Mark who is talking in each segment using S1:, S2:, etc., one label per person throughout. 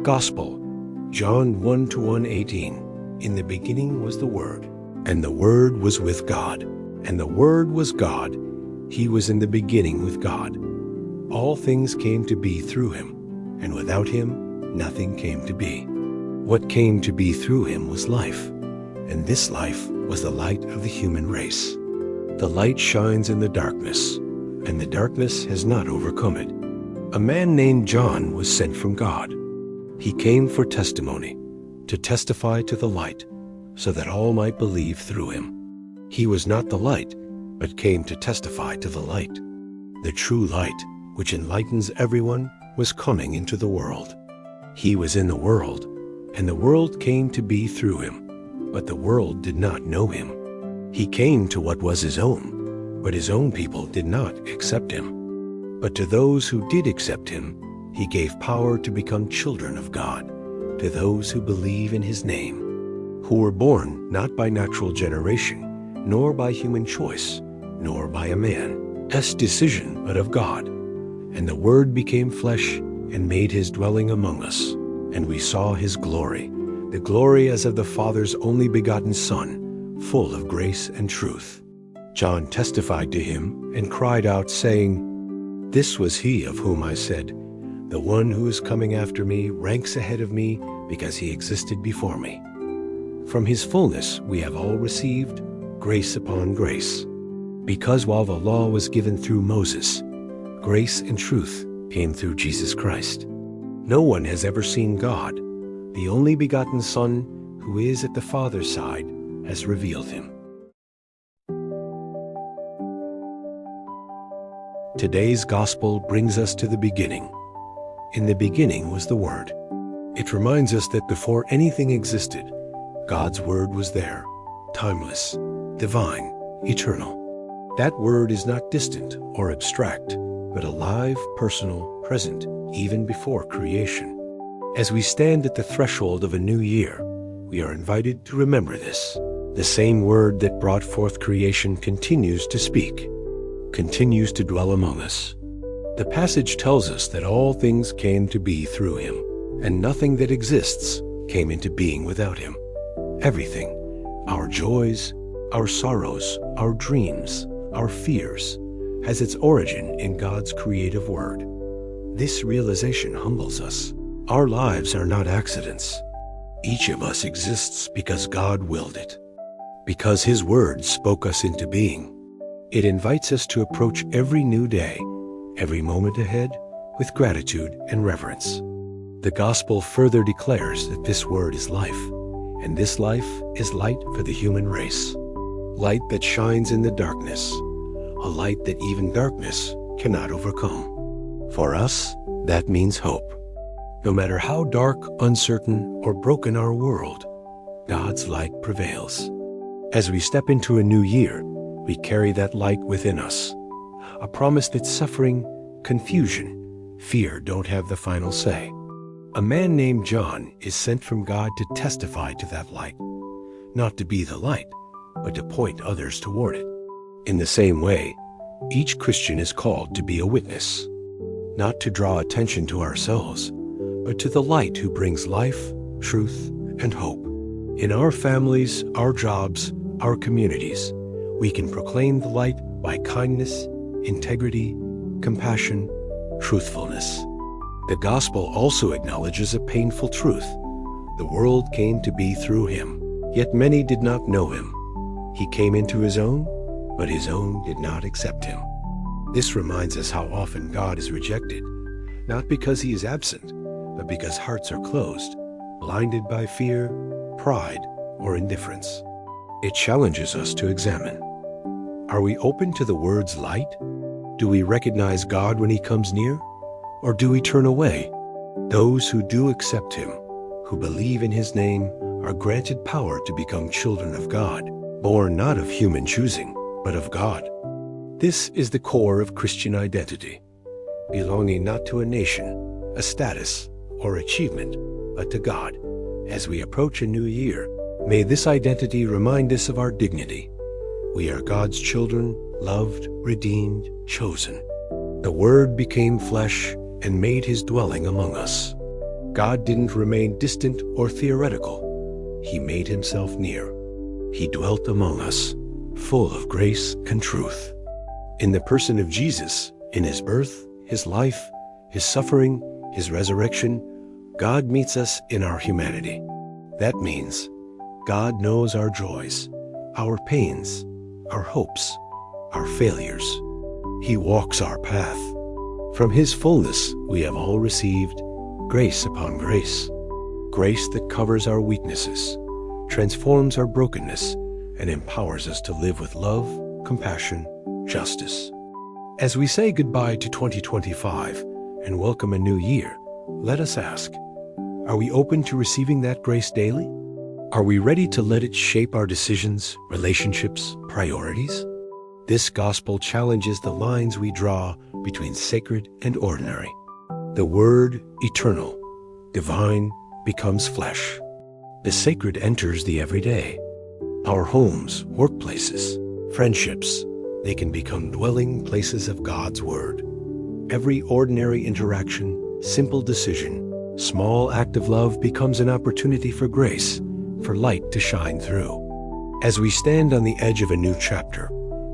S1: Gospel, John 1:1-18. In the beginning was the Word, and the Word was with God, and the Word was God. He was in the beginning with God. All things came to be through him, and without him nothing came to be. What came to be through him was life, and this life was the light of the human race. The light shines in the darkness, and the darkness has not overcome it. A man named John was sent from God. He came for testimony, to testify to the light, so that all might believe through him. He was not the light, but came to testify to the light. The true light, which enlightens everyone, was coming into the world. He was in the world, and the world came to be through him, but the world did not know him. He came to what was his own, but his own people did not accept him. But to those who did accept him, he gave power to become children of God, to those who believe in his name, who were born not by natural generation, nor by human choice, nor by a man's decision, but of God. And the Word became flesh and made his dwelling among us, and we saw his glory, the glory as of the Father's only begotten Son, full of grace and truth. John testified to him and cried out, saying, "This was he of whom I said, 'The one who is coming after me ranks ahead of me because he existed before me.' From his fullness we have all received grace upon grace. Because while the law was given through Moses, grace and truth came through Jesus Christ. No one has ever seen God. The only begotten Son, who is at the Father's side, has revealed him." Today's Gospel brings us to the beginning. In the beginning was the Word. It reminds us that before anything existed, God's Word was there, timeless, divine, eternal. That Word is not distant or abstract, but alive, personal, present, even before creation. As we stand at the threshold of a new year, we are invited to remember this. The same Word that brought forth creation continues to speak, continues to dwell among us. The passage tells us that all things came to be through him, and nothing that exists came into being without him. Everything, our joys, our sorrows, our dreams, our fears, has its origin in God's creative Word. This realization humbles us. Our lives are not accidents. Each of us exists because God willed it, because his Word spoke us into being. It invites us to approach every new day, every moment ahead, with gratitude and reverence. The Gospel further declares that this Word is life, and this life is light for the human race. Light that shines in the darkness, a light that even darkness cannot overcome. For us, that means hope. No matter how dark, uncertain, or broken our world, God's light prevails. As we step into a new year, we carry that light within us, a promise that suffering, confusion, fear don't have the final say. A man named John is sent from God to testify to that light, not to be the light, but to point others toward it. In the same way, each Christian is called to be a witness, not to draw attention to ourselves, but to the light who brings life, truth, and hope. In our families, our jobs, our communities, we can proclaim the light by kindness, integrity, compassion, truthfulness. The Gospel also acknowledges a painful truth. The world came to be through him, yet many did not know him. He came into his own, but his own did not accept him. This reminds us how often God is rejected, not because he is absent, but because hearts are closed, blinded by fear, pride, or indifference. It challenges us to examine. Are we open to the Word's light? Do we recognize God when he comes near? Or do we turn away? Those who do accept him, who believe in his name, are granted power to become children of God, born not of human choosing, but of God. This is the core of Christian identity, belonging not to a nation, a status, or achievement, but to God. As we approach a new year, may this identity remind us of our dignity. We are God's children, loved, redeemed, chosen. The Word became flesh and made his dwelling among us. God didn't remain distant or theoretical. He made himself near. He dwelt among us, full of grace and truth. In the person of Jesus, in his birth, his life, his suffering, his resurrection, God meets us in our humanity. That means God knows our joys, our pains, our hopes, our failures. He walks our path. From his fullness we have all received grace upon grace, grace that covers our weaknesses, transforms our brokenness, and empowers us to live with love, compassion, justice. As we say goodbye to 2025 and welcome a new year, let us ask, are we open to receiving that grace daily? Are we ready to let it shape our decisions, relationships, priorities? This gospel challenges the lines we draw between sacred and ordinary. The Word, eternal, divine, becomes flesh. The sacred enters the everyday. Our homes, workplaces, friendships, they can become dwelling places of God's Word. Every ordinary interaction, simple decision, small act of love becomes an opportunity for grace, for light to shine through. As we stand on the edge of a new chapter,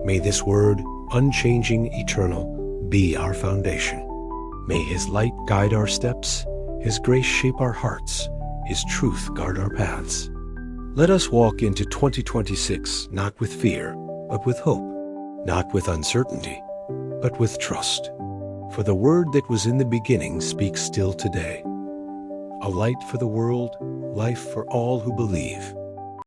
S1: may this Word, unchanging, eternal, be our foundation. May his light guide our steps, his grace shape our hearts, his truth guard our paths. Let us walk into 2026 not with fear, but with hope, not with uncertainty, but with trust. For the Word that was in the beginning speaks still today. A light for the world, life for all who believe.